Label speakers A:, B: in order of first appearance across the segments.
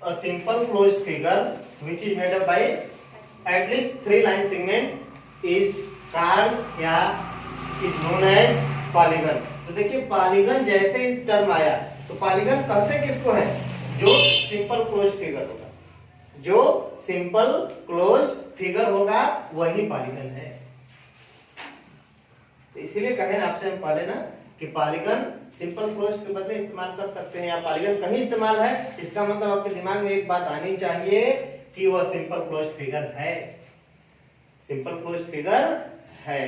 A: a simple closed figure which is made up by at least 3 line segment is called या is known as polygon। तो देखिए polygon जैसे ही term आया तो polygon कहते किसको है? जो सिंपल क्लोज्ड फिगर होगा, जो सिंपल क्लोज्ड फिगर होगा वही पॉलीगन है। तो इसीलिए कहे ना आपसे हम पहले ना कि पॉलीगन सिंपल क्लोज्ड के बदले इस्तेमाल कर सकते हैं या पॉलीगन कहीं इस्तेमाल है, इसका मतलब आपके दिमाग में एक बात आनी चाहिए कि वह सिंपल क्लोज्ड फिगर है। सिंपल क्लोज्ड फिगर है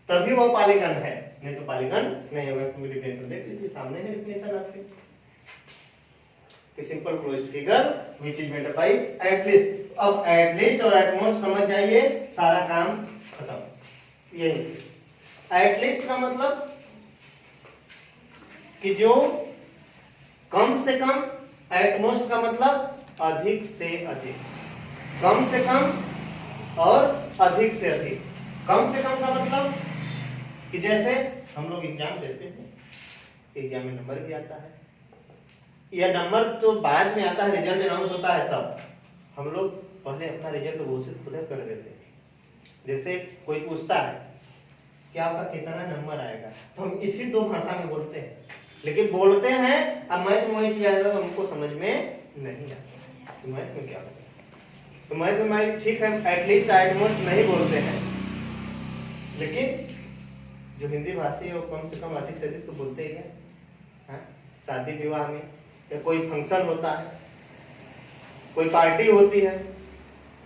A: तभी वो पॉलीगन है, नहीं तो पॉलीगन नहीं होगा। क्योंकि डेफिनेशन देख लीजिए, सामने है डेफिनेशन आपके कि simple closed figure which is made up by at least. अब एटलीस्ट और एटमोस्ट समझ जाइए, सारा काम खत्म। यही से एटलीस्ट का मतलब कि जो कम से कम, एटमोस्ट का मतलब अधिक से अधिक, कम से कम और अधिक से अधिक। कम से कम का मतलब कि जैसे हम लोग एग्जाम देते हैं, एग्जाम में नंबर भी आता है, यह नंबर तो बाद में आता है, रिजल्ट अनाउंस होता है तब हम लोग पहले अपना रिजल्ट घोषित खुद कर देते हैं। जैसे कोई पूछता है कि आपका कितना नंबर आएगा, तो हम इसी दो भाषा में बोलते हैं, लेकिन बोलते हैं अब मैथ में वही चीज आएगा तो हमको समझ में नहीं आता। तो मैथ में क्या होता है? तो मैथ में हमारी ठीक है एटलीस्ट एटमोस्ट नहीं बोलते हैं, लेकिन जो हिंदी भाषी है वो कम से कम अधिक से अधिक तो बोलते ही है। शादी विवाह में या कोई फंक्शन होता है, कोई पार्टी होती है,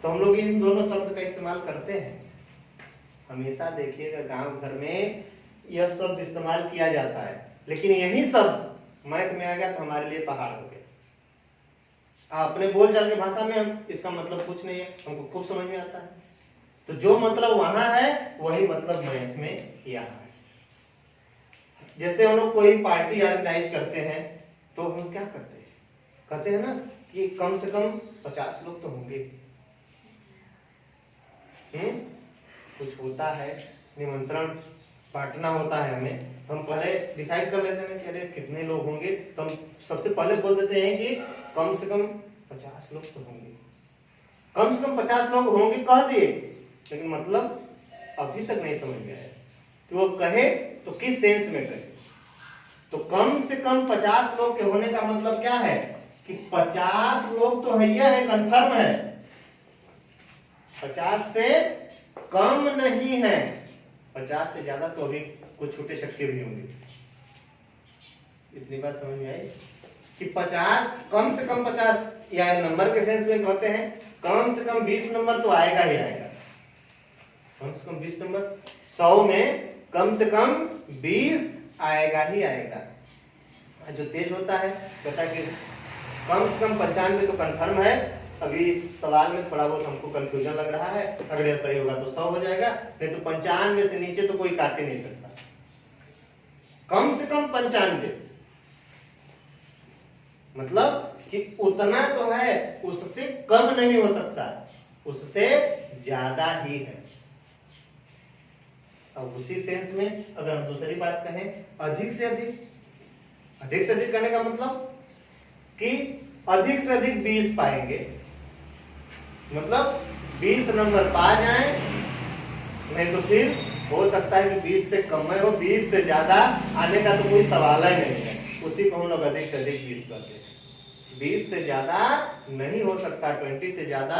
A: तो हम लोग इन दोनों शब्द का इस्तेमाल करते हैं। हमेशा देखिएगा गांव घर में यह शब्द इस्तेमाल किया जाता है, लेकिन यही शब्द मैथ में आ गया तो हमारे लिए पहाड़ हो गया। अपने बोलचाल की भाषा में हम इसका मतलब कुछ नहीं है, हमको खूब समझ में आता है। तो जो मतलब वहां है वही मतलब मैथ में यहाँ है। जैसे हम लोग कोई पार्टी ऑर्गेनाइज करते हैं तो हम क्या करते हैं? कहते हैं ना कि कम से कम 50 लोग तो होंगे। कुछ होता है, निमंत्रण बांटना होता है हमें, तो हम पहले डिसाइड कर लेते हैं कि अरे कितने लोग होंगे, तो हम सबसे पहले बोल देते हैं कि कम से कम 50 लोग तो होंगे। कम से कम 50 लोग होंगे कह दिए, लेकिन मतलब अभी तक नहीं समझ में आया कि वो कहे तो किस सेंस में कहे। तो कम से कम 50 लोग के होने का मतलब क्या है कि 50 लोग तो है, कंफर्म है, 50 से कम नहीं है। 50 से ज्यादा तो अभी कुछ छूटे छक्के भी होंगे। इतनी बात समझ में आई कि 50 कम से कम 50 या नंबर के सेंस में कहते हैं कम से कम 20 नंबर तो आएगा ही आएगा। कम से कम 20 नंबर, 100 में कम से कम 20 आएगा ही आएगा। जो तेज होता है कहता है कि कम से कम 95 तो कंफर्म है। अभी इस सवाल में थोड़ा बहुत हमको कंफ्यूजन लग रहा है, अगर यह सही होगा तो 100 हो जाएगा, नहीं तो 95 से नीचे तो कोई काट ही नहीं सकता। कम से कम 95 मतलब कि उतना तो है, उससे कम नहीं हो सकता, उससे ज्यादा ही है। अब उसी सेंस में अगर हम दूसरी बात कहें, अधिक से अधिक, अधिक से अधिक करने का मतलब कि अधिक से अधिक 20 पाएंगे, मतलब 20 नंबर पा जाएं, नहीं तो फिर हो सकता है कि 20 से कम हो, 20 से ज्यादा आने का तो कोई सवाल ही नहीं है। उसी को हम लोग अधिक से अधिक 20 करते हैं। 20 से ज्यादा नहीं हो सकता, 20 से ज्यादा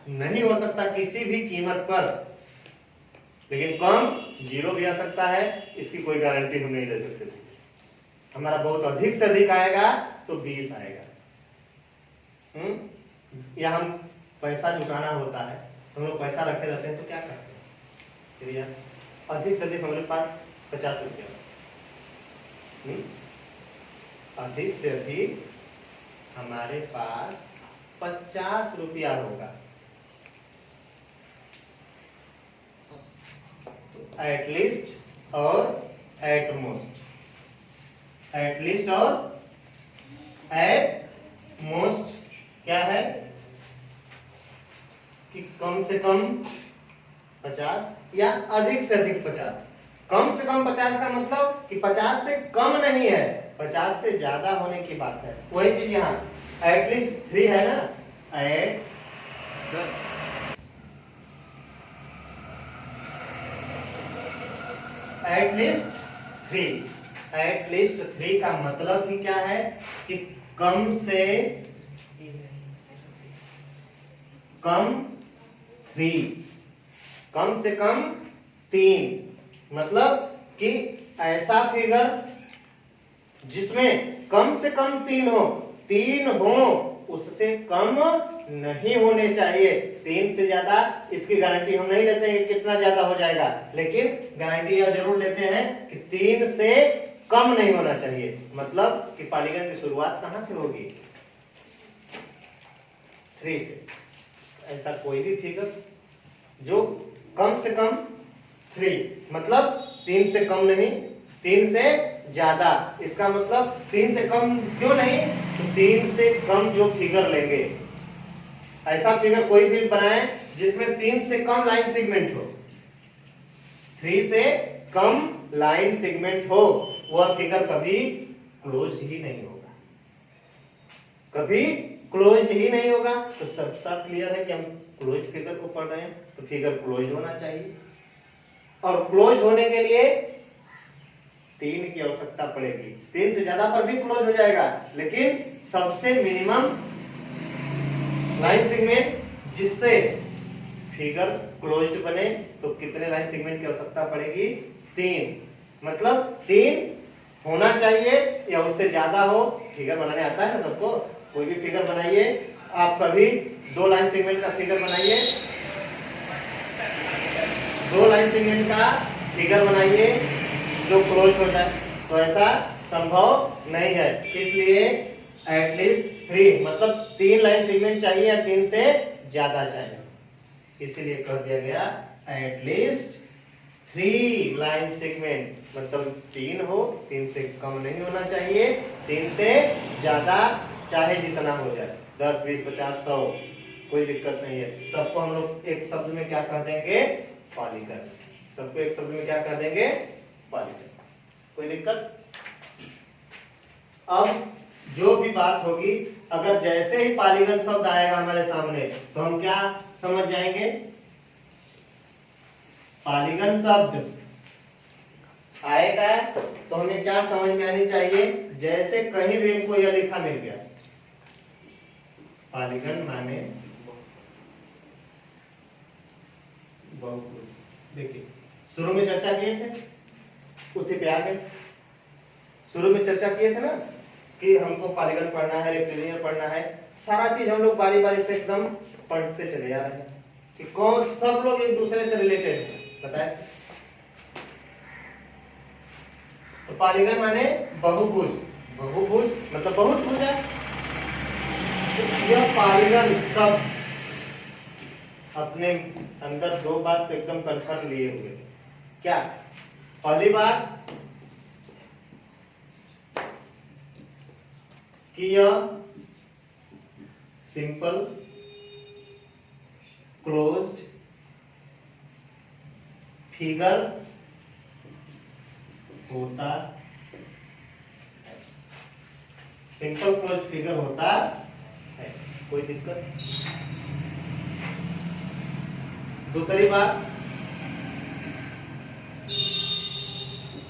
A: नहीं हो सकता किसी भी कीमत पर, लेकिन कम 0 भी आ सकता है, इसकी कोई गारंटी हम नहीं ले सकते। हमारा बहुत अधिक से अधिक आएगा तो 20 आएगा। या हम पैसा जुटाना होता है, हम लोग पैसा रखे रहते हैं तो क्या करते हैं फिर यार, अधिक से अधिक हमारे पास 50 रुपया, अधिक से अधिक हमारे पास 50 रुपया होगा। तो एटलीस्ट और एटमोस्ट, एटलीस्ट और एटमोस्ट क्या है कि कम से कम 50 या अधिक से अधिक 50। कम से कम 50 का मतलब कि 50 से कम नहीं है, 50 से ज्यादा होने की बात है। वही चीज यहाँ एटलीस्ट 3 है ना, एट एटलीस्ट 3 का मतलब ही क्या है कि कम से कम 3, कम से कम 3, मतलब कि ऐसा फिगर जिसमें कम से कम 3 हो उससे कम नहीं होने चाहिए। 3 से ज्यादा इसकी गारंटी हम नहीं लेते हैं कि कितना ज्यादा हो जाएगा, लेकिन गारंटी यह जरूर लेते हैं कि 3 से कम नहीं होना चाहिए। मतलब कि पॉलीगन की शुरुआत कहां से होगी, 3 से। ऐसा कोई भी फिगर जो कम से कम 3, मतलब 3 से कम नहीं, 3 से ज्यादा। इसका मतलब 3 से कम क्यों नहीं, तो 3 से कम जो फिगर लेंगे, ऐसा फिगर कोई भी बनाए जिसमें 3 से कम लाइन सेगमेंट हो, 3 से कम लाइन सेगमेंट हो, वह फिगर कभी क्लोज ही नहीं होगा, कभी क्लोज ही नहीं होगा। तो सब क्लियर है कि हम क्लोज फिगर को पढ़ रहे हैं, तो फिगर क्लोज होना चाहिए, और क्लोज होने के लिए 3 की आवश्यकता पड़ेगी। 3 से ज्यादा पर भी क्लोज हो जाएगा, लेकिन सबसे मिनिमम लाइन सेगमेंट जिससे फिगर क्लोज्ड बने, तो कितने लाइन सेगमेंट की आवश्यकता पड़ेगी, 3। मतलब 3 होना चाहिए या उससे ज्यादा हो। फिगर बनाने आता है ना सबको, कोई भी फिगर बनाइए, आप कभी 2 लाइन सेगमेंट का फिगर बनाइए, 2 लाइन सेगमेंट का फिगर बनाइए जो क्लोज हो जाए, तो ऐसा संभव नहीं है। इसलिए एटलीस्ट 3, मतलब 3 लाइन सेगमेंट चाहिए या 3 से ज्यादा चाहिए, इसीलिए कह दिया गया एटलीस्ट 3 लाइन सेगमेंट। मतलब 3 हो, 3 से कम नहीं होना चाहिए, 3 से ज्यादा चाहे जितना हो जाए, 10, 20, 50, 100, कोई दिक्कत नहीं है। सबको हम लोग एक शब्द में क्या कह देंगे, पॉलीगन। सबको एक शब्द में क्या कह देंगे, पॉलीगन। कोई दिक्कत। अब जो भी बात होगी, अगर जैसे ही पॉलीगन शब्द आएगा हमारे सामने, तो हम क्या समझ जाएंगे, पॉलीगन शब्द आएगा तो हमें क्या समझ में आनी चाहिए, जैसे कहीं भी हमको यह लिखा मिल गया, पॉलीगन माने बहुभुज। देखिए शुरू में चर्चा किए थे, उसी पे आ गए। शुरू में चर्चा किए थे ना कि हमको पॉलीगन पढ़ना है, रेक्टेलिनियर पढ़ना है, सारा चीज हम लोग बारी बारी से एकदम पढ़ते चले जा रहे हैं कि कौन सब लोग एक दूसरे से रिलेटेड है, बताए। तो पॉलीगन माने बहुभुज, बहुभुज मतलब बहुत भुजा। यह पॉलीगन सब अपने अंदर 2 बात तो एकदम कंफर्म लिए हुए। क्या? पहली बात कि यह सिंपल क्लोज्ड फिगर होता है, सिंपल क्लोज फिगर होता है, कोई दिक्कत। दूसरी बात,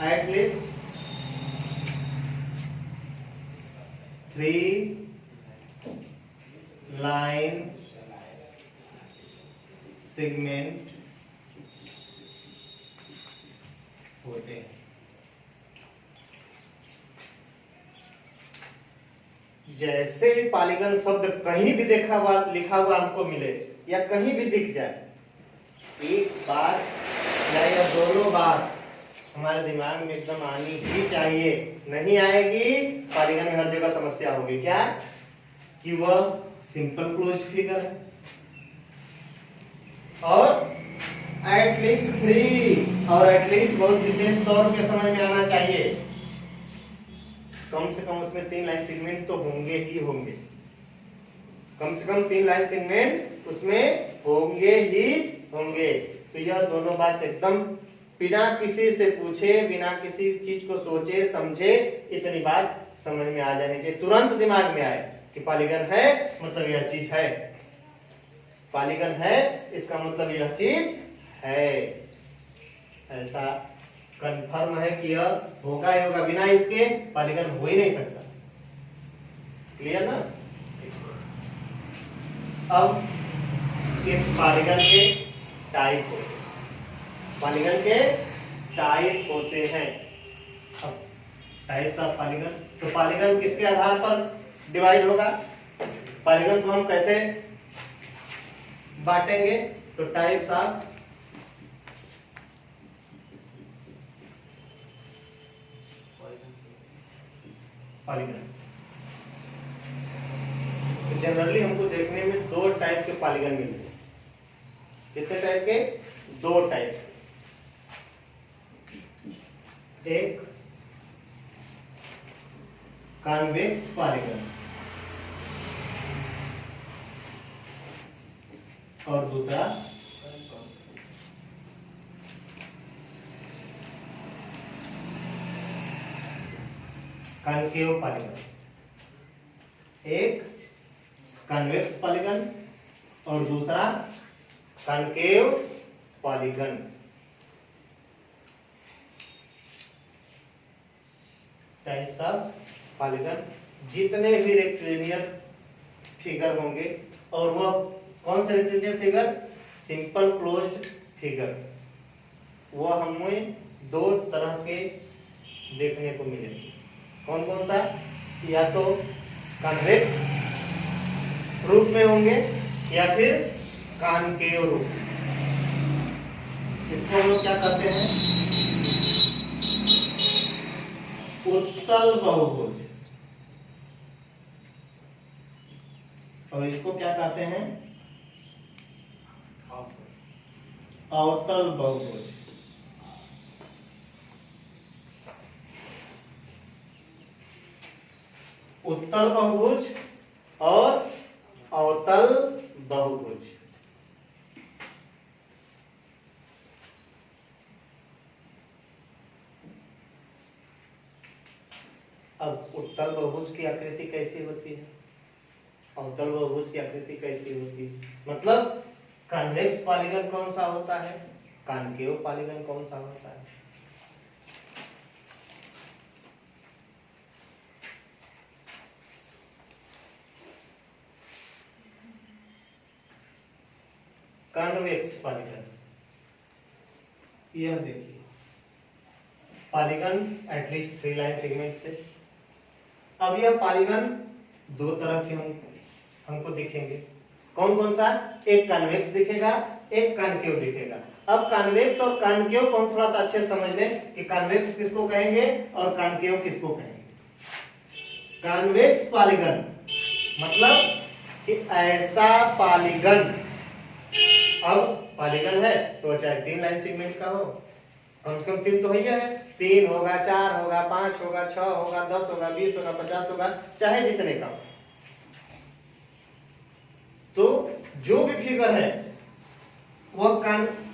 A: एटलीस्ट 3 लाइन सेगमेंट होते हैं। जैसे ही पॉलीगन शब्द कहीं भी देखा हुआ लिखा हुआ हमको मिले या कहीं भी दिख जाए, एक बार या यह दोनों बार हमारे दिमाग में एकदम आनी ही चाहिए। नहीं आएगी, पॉलीगन में हर जगह समस्या होगी। क्या? कि वह सिंपल क्लोज फिगर है और एटलीस्ट 3, और एटलीस्ट बहुत विशेष तौर पे समझ में आना चाहिए, कम से कम उसमें 3 लाइन सेगमेंट तो होंगे ही होंगे। कम से कम 3 लाइन सेगमेंट उसमें होंगे ही होंगे। तो यह दोनों बात एकदम बिना किसी से पूछे, बिना किसी चीज को सोचे समझे, इतनी बात समझ में आ जानी चाहिए, तुरंत दिमाग में आए कि पॉलीगन है मतलब यह चीज है, पॉलीगन है इसका मतलब यह चीज है, ऐसा कंफर्म है कि यह होगा ही होगा, बिना इसके पॉलीगन हो ही नहीं सकता। क्लियर ना? अब इस पॉलीगन के टाइप होते हैं, पॉलीगन के टाइप होते हैं। अब टाइप्स ऑफ पॉलीगन, तो पॉलीगन किसके आधार पर डिवाइड होगा, पॉलीगन को हम कैसे बांटेंगे, तो टाइप्स ऑफ पॉलीगन। तो जनरली हमको देखने में दो टाइप के पॉलीगन मिलते हैं। कितने टाइप के? दो टाइप। एक कॉन्वेक्स पॉलीगन और दूसरा कॉन्केव पॉलीगन। एक कॉन्वेक्स पॉलीगन और दूसरा concave polygon. Types of polygon, जितने भी रेक्टेलिनियर फिगर होंगे, और वह कौन सा rectilinear figure? Simple closed figure, वह हमें दो तरह के देखने को मिलेंगे। कौन कौन सा? या तो कॉन्वेक्स रूप में होंगे या फिर कॉनकेव रूप। इसको हम लोग क्या कहते हैं? उत्तल बहुभुज। और इसको क्या कहते हैं? अवतल बहुभुज। उत्तल बहुभुज और अवतल बहुभुज। अब उत्तल बहुभुज की आकृति कैसी होती है, अवतल बहुभुज की आकृति कैसी होती है, मतलब कॉन्वेक्स पॉलीगन कौन सा होता है, कॉनकेव पॉलीगन कौन सा होता है। कॉन्वेक्स पॉलीगन, यह देखिए पॉलीगन एटलीस्ट 3 लाइन सेगमेंट से। अब यह पॉलीगन दो तरह के हमको दिखेंगे। कौन कौन सा? एक कॉन्वेक्स दिखेगा, एक कॉनकेव दिखेगा। अब कॉन्वेक्स और कॉनकेव को हम थोड़ा सा अच्छे समझ लें कि कॉन्वेक्स किसको कहेंगे और कॉनकेव किसको कहेंगे। कॉन्वेक्स पॉलीगन मतलब कि ऐसा पॉलीगन, अब पॉलीगन है तो चाहे 3 लाइन सेगमेंट का हो, कम से कम 3 तो है, 3 होगा, 4 होगा, 5 होगा, 6 होगा, 10 होगा, 20 होगा, 50 होगा, चाहे जितने का। तो जो भी फिगर है वह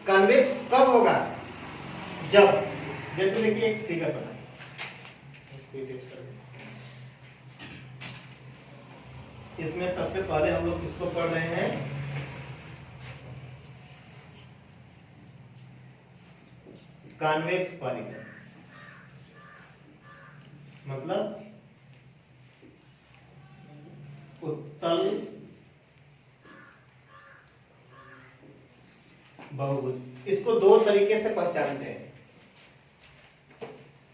A: कॉन्वेक्स कब होगा? जब, जैसे देखिए एक फिगर बना, इसमें सबसे पहले हम लोग किसको पढ़ रहे हैं? कॉन्वेक्स पॉलीगन, मतलब उत्तल बहुभुज। इसको दो तरीके से पहचानते हैं,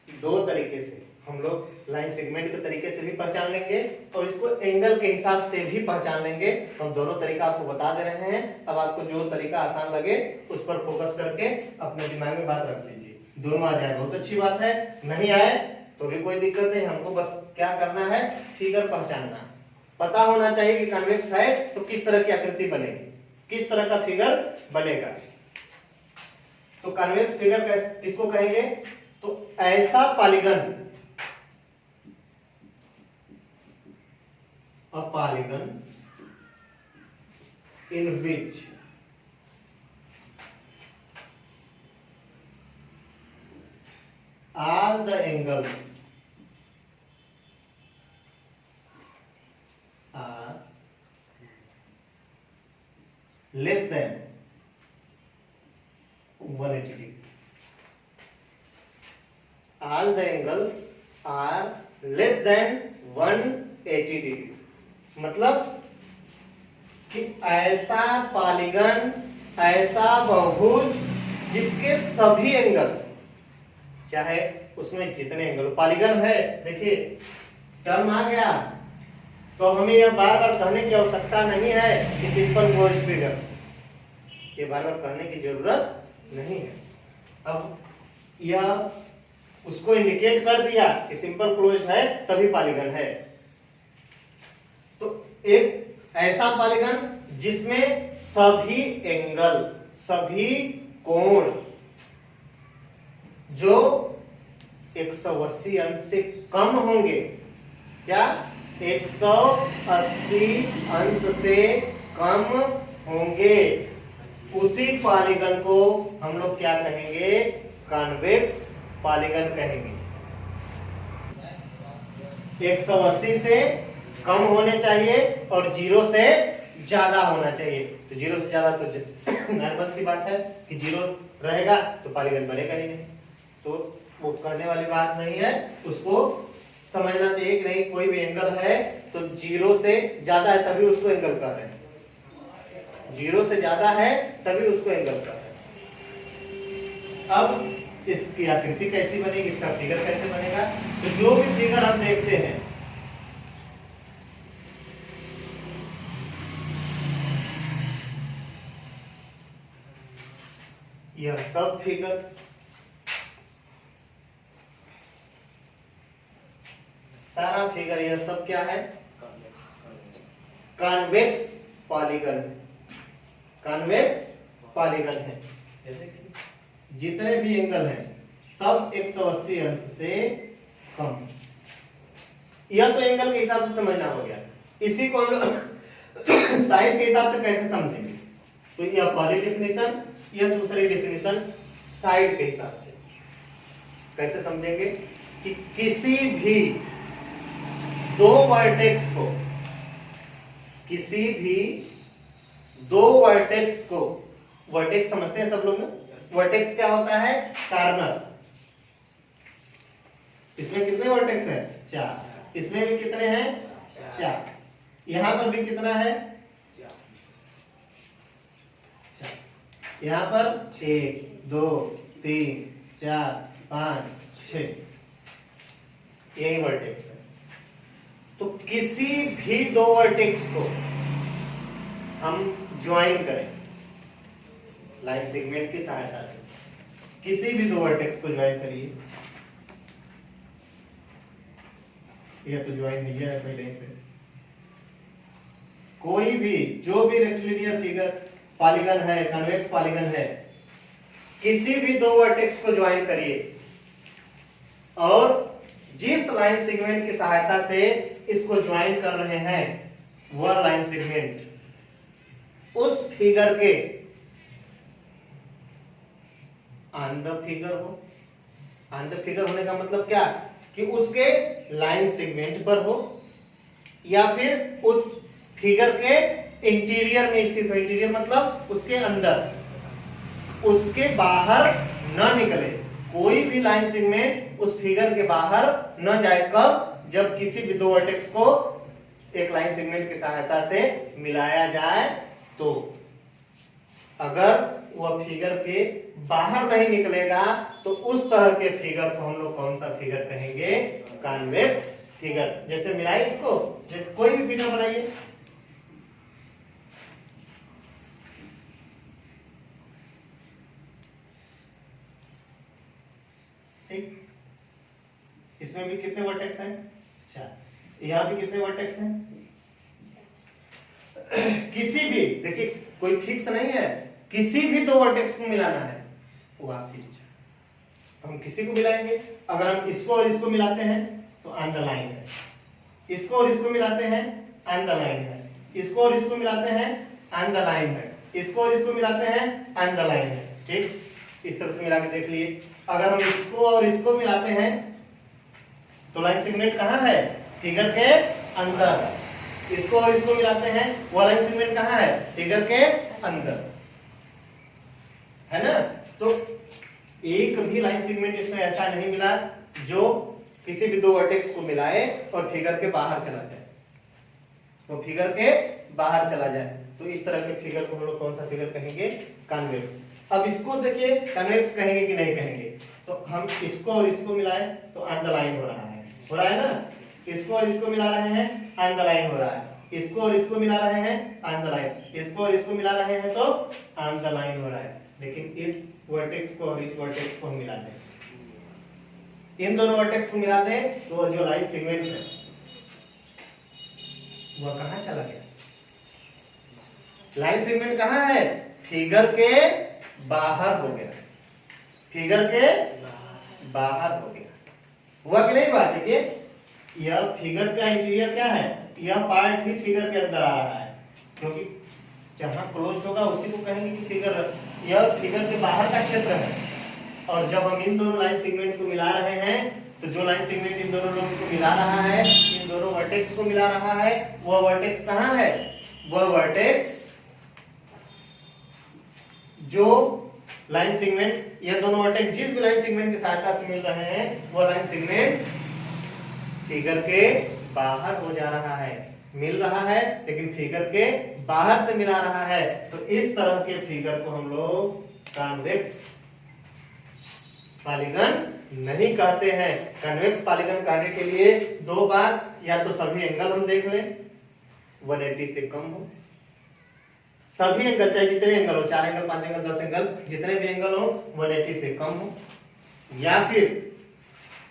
A: दो तरीके से हम लोग लाइन सेगमेंट के तरीके से भी पहचान लेंगे और इसको एंगल के हिसाब से भी पहचान लेंगे। हम दोनों तरीका आपको बता दे रहे हैं, अब आपको जो तरीका आसान लगे उस पर फोकस करके अपने दिमाग में बात रख लीजिए। दोनों आ जाए बहुत अच्छी बात है, नहीं आए तो भी कोई दिक्कत नहीं, हमको बस क्या करना है, फिगर पहचानना, पता होना चाहिए कि कॉन्वेक्स है तो किस तरह की आकृति बनेगी, किस तरह का फिगर बनेगा। तो कॉन्वेक्स फिगर किसको कहेंगे? तो ऐसा polygon, a polygon in which all the angles are less than 180 degree. All the angles are less than 180 degree, मतलब कि ऐसा पॉलीगन, ऐसा बहुभुज जिसके सभी एंगल, चाहे उसमें जितने एंगल, पॉलीगन है, देखिए टर्म आ गया, तो हमें यह बार बार कहने की आवश्यकता नहीं है कि सिंपल क्लोज्ड फिगर, ये बार बार कहने की जरूरत नहीं है। अब यह उसको इंडिकेट कर दिया कि सिंपल क्लोज्ड है तभी पॉलीगन है। तो एक ऐसा पॉलीगन जिसमें सभी एंगल, सभी कोण जो 180 अंश से कम होंगे, क्या 180 अंश से कम होंगे, उसी पॉलीगन को हम लोग क्या कहेंगे, कॉन्वेक्स पॉलीगन कहेंगे। 180 से कम होने चाहिए और 0 से ज्यादा होना चाहिए। तो 0 से ज्यादा तो नॉर्मल सी बात है कि 0 रहेगा तो पॉलीगन बनेगा ही नहीं, तो वो करने वाली बात नहीं है, उसको समझना चाहिए कि नहीं कोई भी एंगल है तो 0 से ज्यादा है तभी उसको एंगल कह रहे हैं, 0 से ज्यादा है तभी उसको एंगल कह रहे हैं। अब इसकी आकृति कैसी बनेगी, इसका फिगर कैसे बनेगा, तो जो भी फिगर हम देखते हैं यह सब फिगर सारा फिगर, यह सब क्या है, कॉन्वेक्स पॉलीगन, कॉन्वेक्स पॉलीगन है। जैसे कि जितने भी एंगल हैं सब 180 अंश से कम, यह तो एंगल के हिसाब से समझना हो गया। इसी को हम लोग साइड के हिसाब से कैसे समझेंगे, तो यह पहली डेफिनेशन, यह दूसरी डेफिनेशन साइड के हिसाब से कैसे समझेंगे कि किसी भी दो वर्टेक्स को, किसी भी दो वर्टेक्स को, वर्टेक्स समझते हैं सब लोग ना, वर्टेक्स क्या होता है, कार्नर। इसमें कितने वर्टेक्स हैं, 4, इसमें भी कितने हैं, 4, यहां पर भी कितना है, 4, यहां पर 1 2 3 4 5 6, यही वर्टेक्स है। तो किसी भी दो वर्टेक्स को हम ज्वाइन करें लाइन सेगमेंट की सहायता से, किसी भी दो वर्टेक्स को ज्वाइन करिए, यह तो ज्वाइन नहीं है पहले से, कोई भी जो भी रेक्टिलिनियर फिगर पॉलीगन है, कॉन्वेक्स पॉलीगन है, किसी भी दो वर्टेक्स को ज्वाइन करिए और जिस लाइन सेगमेंट की सहायता से इसको ज्वाइन कर रहे हैं वह लाइन सेगमेंट उस फिगर के ऑन द फिगर हो। ऑन द फिगर होने का मतलब क्या, कि उसके लाइन सेगमेंट पर हो या फिर उस फिगर के इंटीरियर में स्थित हो। इंटीरियर मतलब उसके अंदर, उसके बाहर न निकले, कोई भी लाइन सेगमेंट उस फिगर के बाहर न जाए। कब, जब किसी भी दो वर्टेक्स को एक लाइन सेगमेंट की सहायता से मिलाया जाए, तो अगर वह फिगर के बाहर नहीं निकलेगा तो उस तरह के फिगर को हम लोग कौन सा फिगर कहेंगे, कॉन्वेक्स फिगर। जैसे मिलाइए इसको, जैसे कोई भी फिगर बनाइए, ठीक, इसमें भी कितने वर्टेक्स हैं, 4, यहां भी कितने वर्टेक्स हैं, किसी भी, देखिए कोई फिक्स नहीं है, किसी भी दो वर्टेक्स को मिलाना है वो आपकी इच्छा, तो हम किसी को मिलाएंगे। अगर हम इसको और इसको मिलाते हैं तो ऑन द लाइन है, इसको और इसको मिलाते हैं ऑन द लाइन है, इसको और इसको मिलाते हैं ऑन द लाइन है, इसको और इसको मिलाते हैं ऑन द लाइन है। ठीक, इस तरह से मिला के देख लिए। अगर हम इसको और इसको मिलाते हैं तो लाइन सेगमेंट कहां है, फिगर के अंदर, इसको और इसको मिलाते हैं, वो लाइन सेगमेंट कहाँ है? फिगर के अंदर, है ना। तो एक भी लाइन सेगमेंट इसमें ऐसा नहीं मिला जो किसी भी दो वर्टेक्स को मिलाए और फिगर के बाहर चला जाए, वो फिगर के बाहर चला जाए। तो इस तरह के फिगर को हम लोग कौन सा फिगर कहेंगे? कॉन्वेक्स। अब इसको देखिए कॉन्वेक्स कहेंगे कि नहीं कहेंगे? तो हम इसको और इसको मिलाए तो ऑन द लाइन हो रहा है ना। इसको और इसको मिला रहे हैं, ऑन द लाइन हो रहा है। इसको और इसको मिला रहे हैं, ऑन द लाइन। इसको और इसको मिला रहे हैं तो ऑन द लाइन हो रहा है। लेकिन इस वर्टेक्स को और इस वर्टेक्स को हम मिला दें, इन दोनों वर्टेक्स को मिला दें तो जो लाइन सेगमेंट है वह कहां चला गया? लाइन सेगमेंट कहां है? फिगर के बाहर हो गया, फिगर के बाहर हो गया। हुआ कि नहीं बात? देखिए यह फिगर का इंटीरियर क्या है? यह पार्ट ही फिगर के अंदर आ रहा है, क्योंकि जहां क्लोज होगा उसी को कहेंगे कि फिगर, यह फिगर के बाहर का क्षेत्र है। और जब हम इन दोनों लाइन सेगमेंट को मिला रहे हैं तो जो लाइन सेगमेंट इन दोनों लोगों को मिला रहा है, इन दोनों वर्टेक्स को मिला रहा है, वह वर्टेक्स कहां है? वह वर्टेक्स जो लाइन सेगमेंट, ये दोनों वर्टेक्स जिस भी लाइन सेगमेंट की सहायता से मिल रहे हैं वो लाइन सेगमेंट फिगर के बाहर हो जा रहा है, मिल रहा है लेकिन फिगर के बाहर से मिला रहा है। तो इस तरह के फिगर को हम लोग कॉन्वेक्स पॉलीगन नहीं कहते हैं। कॉन्वेक्स पॉलीगन कहने के लिए दो बात, या तो सभी एंगल हम देख लें 180 से कम हो, सभी एंगल चाहे जितने एंगल हो, 4 एंगल 5 एंगल 10 एंगल जितने भी एंगल हो 180 से कम हो, या फिर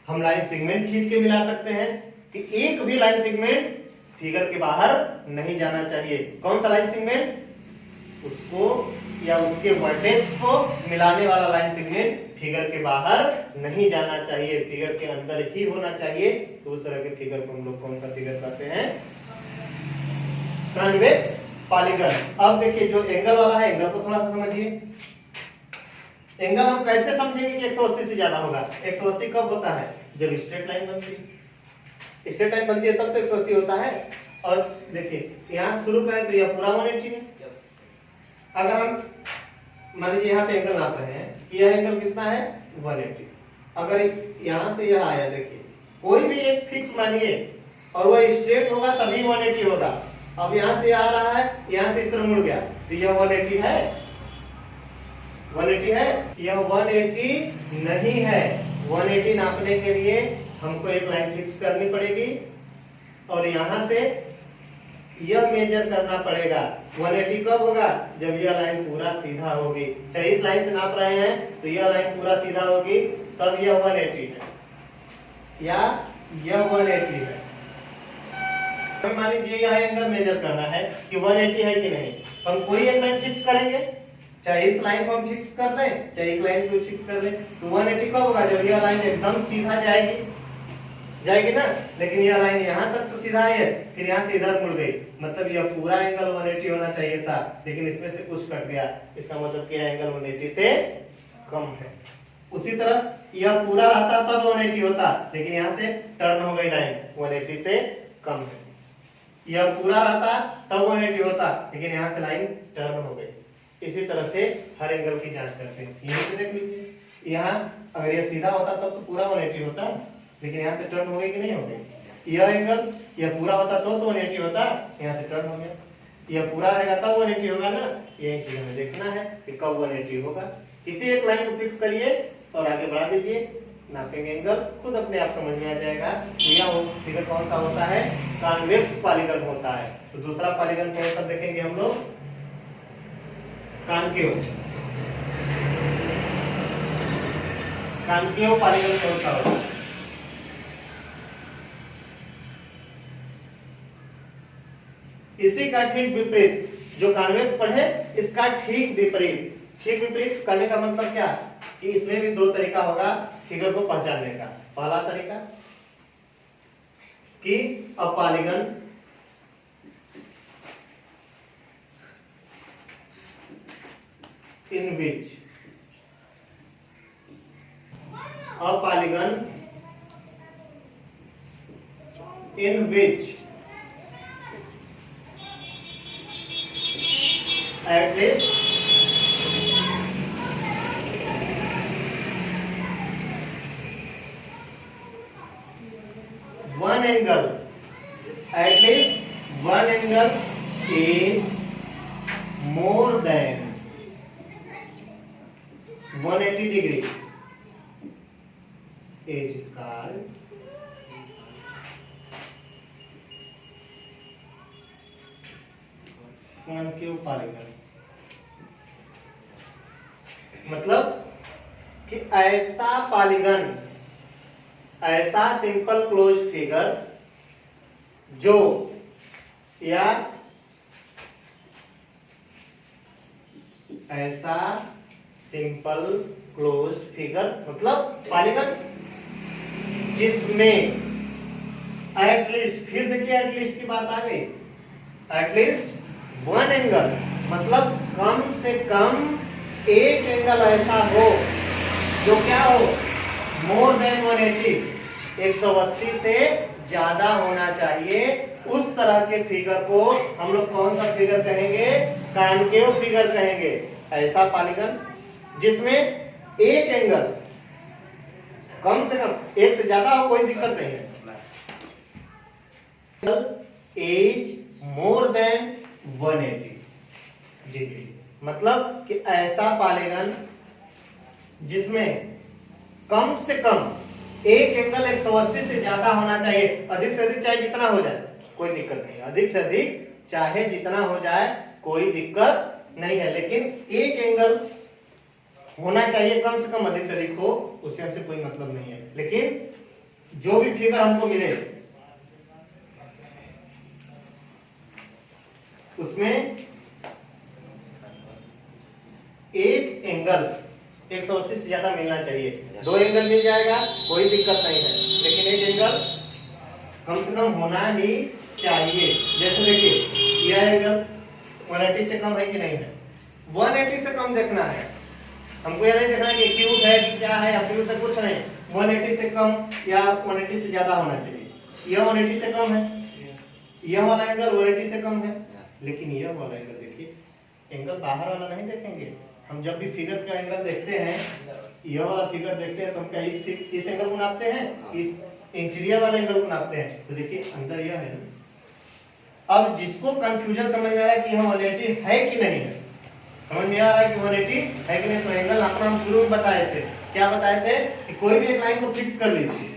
A: हम लाइन सेगमेंट खींच के मिला सकते हैं कि एक भी लाइन सेगमेंट फिगर के बाहर नहीं जाना चाहिए। कौन सा लाइन सेगमेंट? उसको या उसके वर्टेक्स को मिलाने वाला लाइन सेगमेंट फिगर के बाहर नहीं जाना चाहिए, फिगर के अंदर ही होना चाहिए। तो उस तरह के फिगर को हम लोग कौन सा फिगर कहते हैं? Convex polygon. अब देखिए जो एंगल वाला है, एंगल को थोड़ा सा समझिए। एंगल हम कैसे समझेंगे कि 180 से ज्यादा होगा? 180 कब होता है? जब स्ट्रेट लाइन बनती है, स्ट्रेट लाइन बनती है तब तो 180 होता है। और देखिए यहां शुरू करें तो यह पूरा 180 है। अगर हम मान लीजिए यहाँ पे एंगल नाप रहे हैं, यह एंगल कितना है? 180। अगर यहां से यह आया, देखिए कोई भी एक फिक्स मानिए और वह स्ट्रेट होगा तभी 180 होगा। अब यहां से आ रहा है, यहां से इस तरह मुड़ गया तो यह 180 है? 180 है? यह 180 नहीं है। 180 नापने के लिए हमको एक लाइन फिक्स करनी पड़ेगी और यहां से यह मेजर करना पड़ेगा। 180 कब होगा? जब यह लाइन पूरा सीधा होगी। चाहे इस लाइन से नाप रहे हैं तो यह लाइन पूरा सीधा होगी तब यह 180 है, या यह 180 है। मान लीजिए यह एंगल मेजर करना है कि 180 है कि नहीं, तो हम कोई एक लाइन फिक्स करेंगे, चाहे इस लाइन को हम फिक्स कर लें चाहे एक लाइन को फिक्स कर लें। तो 180 कब होगा? जब यह लाइन एकदम सीधा जाएगी ना। लेकिन यह लाइन यहाँ तक तो सीधा है, फिर यहाँ से इधर मुड़ गई, मतलब यह पूरा एंगल 180 होना चाहिए था, लेकिन इसमें से कुछ कट गया। इसका मतलब कि यह एंगल 180 से कम है। उसी तरह यह पूरा रहता तब 180 होता, लेकिन यहाँ से टर्न हो गई लाइन, 180 से कम है। यह पूरा रहता तब 180 होता, लेकिन यहाँ से लाइन टर्न हो गई। इसी तरह से हर एंगल की जांच करते हैं। यहीं पे देख लीजिए, यहाँ अगर यह सीधा होता तब तो पूरा 180 होता, लेकिन यहाँ से टर्न हो गई कि नहीं हो गई? यह एंगल यह पूरा होता तो 180 होता, यहाँ से टर्न हो गया। यह पूरा रहेगा तब 180 होगा ना। यही चीज हमें देखना है कि कब 180 होगा। किसी एक लाइन को फिक्स करिए और आगे बढ़ा दीजिए, नापेंगे एंगल, खुद अपने आप समझ में आ जाएगा कि यह फिगर कौन सा होता है? कॉन्वेक्स पॉलीगन होता है। तो दूसरा पॉलीगन कौन सा देखेंगे हम लोग? कॉनकेव। कॉनकेव पॉलीगन कौन सा होता है? इसी का ठीक विपरीत, जो कॉन्वेक्स पढ़े इसका ठीक विपरीत। ठीक विपरीत करने का मतलब क्या? कि इसमें भी दो तरीका होगा फिगर को पहचानने का। पहला तरीका कि a polygon in which a polygon in which at least one angle, at least one angle is more than 180 degree is called concave polygon. मतलब कि ऐसा पॉलीगन, ऐसा सिंपल क्लोज फिगर जो या ऐसा सिंपल क्लोज फिगर मतलब पॉलीगन जिसमें at least, फिर देखिए एटलीस्ट की बात आ गई, एटलीस्ट वन एंगल मतलब कम से कम एक एंगल ऐसा हो जो क्या हो, मोर देन 180, 180 से ज्यादा होना चाहिए। उस तरह के फिगर को हम लोग कौन सा फिगर कहेंगे, कॉन्केव फिगर कहेंगे। ऐसा पॉलीगन जिसमें एक एंगल कम से कम एक से ज्यादा हो, कोई दिक्कत नहीं है, एज मोर देन 180 डिग्री, मतलब कि ऐसा पॉलीगन जिसमें कम से कम एक एंगल 180 से ज्यादा होना चाहिए। अधिक से अधिक चाहे जितना हो जाए कोई दिक्कत नहीं है, अधिक से अधिक चाहे जितना हो जाए कोई दिक्कत नहीं है, लेकिन एक एंगल होना चाहिए कम से कम, अधिक से अधिक हो उससे हमसे कोई मतलब नहीं है। लेकिन जो भी फिगर हमको मिले उसमें एक एंगल 180 से ज्यादा मिलना चाहिए। दो एंगल मिल जाएगा कोई दिक्कत नहीं है, लेकिन एक एंगल कम से कम होना ही चाहिए। जैसे देखिए यह एंगल 180 से कम है कि नहीं है, 180 से कम देखना है हमको, यह नहीं देखना कि एक्यूट है कि क्या है, अब्यूट से कुछ नहीं, 180 से कम या 180 से ज्यादा होना चाहिए। यह 180 से कम है, यह वाला एंगल 180 से कम है, लेकिन यह वाला एंगल देखिए, एंगल बाहर वाला नहीं देखेंगे हम। जब भी फिगर का एंगल देखते हैं, यह वाला फिगर देखते हैं तो हम क्या इस एंगल को नापते हैं, इस इंटीरियर वाले एंगल को नापते हैं। तो देखिए अंदर यह है ना। अब जिसको कंफ्यूजन समझ में आ रहा है कि यह 180 है कि नहीं है, समझ में आ रहा है कि 180 है कि नहीं, तो एंगल नापना हम शुरू में बताए थे। क्या बताए थे कि कोई भी एक लाइन को फिक्स कर लीजिए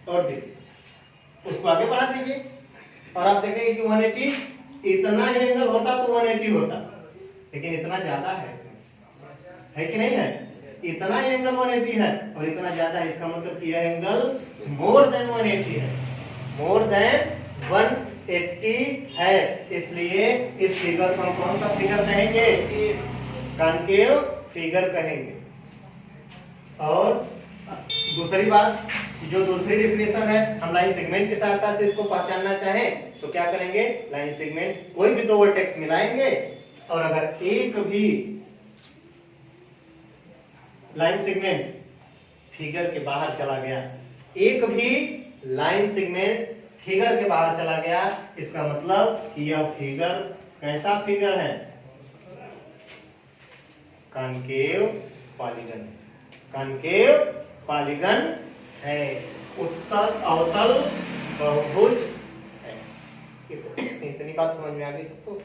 A: और देखिए उसको आगे बढ़ा दीजिए और आप देखेंगे कि 180 इतना ही एंगल होता तो 180 होता, लेकिन इतना ज्यादा है कि नहीं है, इतना ही एंगल 180 है और इतना ज्यादा है, इसका मतलब कि यह एंगल मोर देन 180 है, मोर देन 180 है। इसलिए इस फिगर को हम कौन सा फिगर कहेंगे, कॉन्केव फिगर कहेंगे। और दूसरी बात, जो दूसरी डेफिनेशन है, हम लाइन सेगमेंट की सहायता से इसको पहचानना चाहें तो क्या करेंगे, लाइन सेगमेंट कोई भी दो वर्टेक्स मिलाएंगे और अगर एक भी लाइन सेगमेंट फिगर के बाहर चला गया, एक भी लाइन सेगमेंट फिगर के बाहर चला गया, इसका मतलब कि यह फिगर कैसा फिगर है, कॉन्केव पॉलीगन, कॉन्केव पॉलीगन है, उत्तल अवतल बहुभुज है। इतनी बात समझ में आ गई सबको।